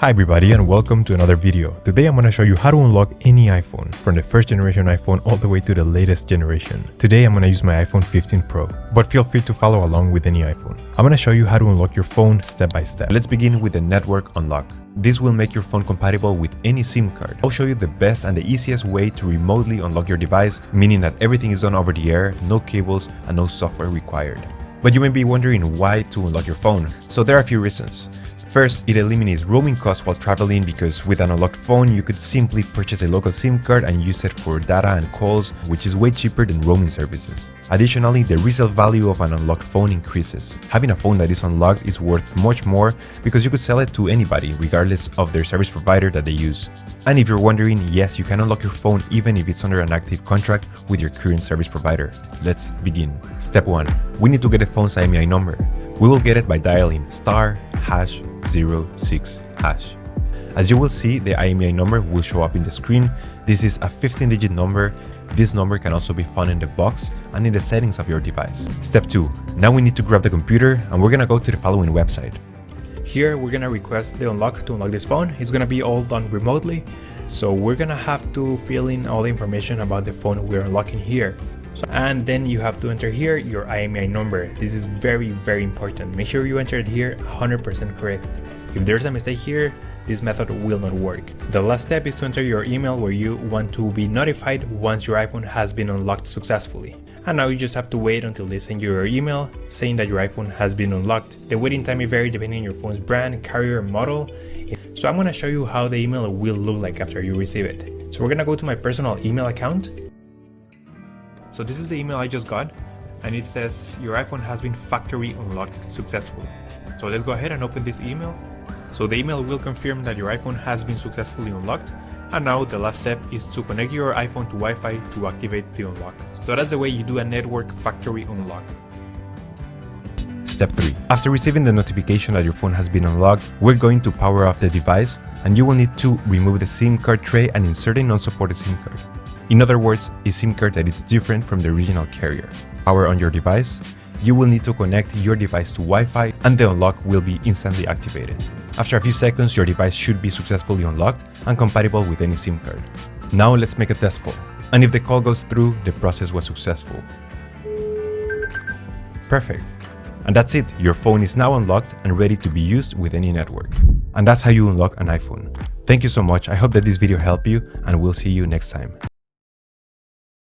Hi everybody and welcome to another video. Today I'm going to show you how to unlock any iPhone, from the first generation iPhone all the way to the latest generation. Today I'm going to use my iPhone 15 Pro, but feel free to follow along with any iPhone. I'm going to show you how to unlock your phone step by step. Let's begin with the network unlock. This will make your phone compatible with any SIM card. I'll show you the best and the easiest way to remotely unlock your device, meaning that everything is done over the air, no cables and no software required. But you may be wondering why to unlock your phone, so there are a few reasons. First, it eliminates roaming costs while traveling because with an unlocked phone, you could simply purchase a local SIM card and use it for data and calls, which is way cheaper than roaming services. Additionally, the resale value of an unlocked phone increases. Having a phone that is unlocked is worth much more because you could sell it to anybody, regardless of their service provider that they use. And if you're wondering, yes, you can unlock your phone even if it's under an active contract with your current service provider. Let's begin. Step 1. We need to get the phone's IMEI number. We will get it by dialing *#06#. As you will see, the IMEI number will show up in the screen. This is a 15-digit number. This number can also be found in the box and in the settings of your device. Step 2. Now we need to grab the computer and we're gonna go to the following website. Here we're gonna request the unlock to unlock this phone. It's gonna be all done remotely, so we're gonna have to fill in all the information about the phone we're unlocking here. And then you have to enter here your IMEI number. This is very important. Make sure you enter it here 100% correct. If there's a mistake here, this method will not work. The last step is to enter your email where you want to be notified once your iPhone has been unlocked successfully. And now you just have to wait until they send you your email saying that your iPhone has been unlocked. The waiting time may vary depending on your phone's brand, carrier, and model. So I'm gonna show you how the email will look like after you receive it. So we're gonna go to my personal email account. So this is the email I just got, and it says your iPhone has been factory unlocked successfully. So let's go ahead and open this email. So the email will confirm that your iPhone has been successfully unlocked, and now the last step is to connect your iPhone to Wi-Fi to activate the unlock. So that's the way you do a network factory unlock. Step 3. After receiving the notification that your phone has been unlocked, we're going to power off the device, and you will need to remove the SIM card tray and insert a non-supported SIM card. In other words, a SIM card that is different from the original carrier. Power on your device. You will need to connect your device to Wi-Fi and the unlock will be instantly activated. After a few seconds, your device should be successfully unlocked and compatible with any SIM card. Now let's make a test call. And if the call goes through, the process was successful. Perfect. And that's it. Your phone is now unlocked and ready to be used with any network. And that's how you unlock an iPhone. Thank you so much. I hope that this video helped you and we'll see you next time.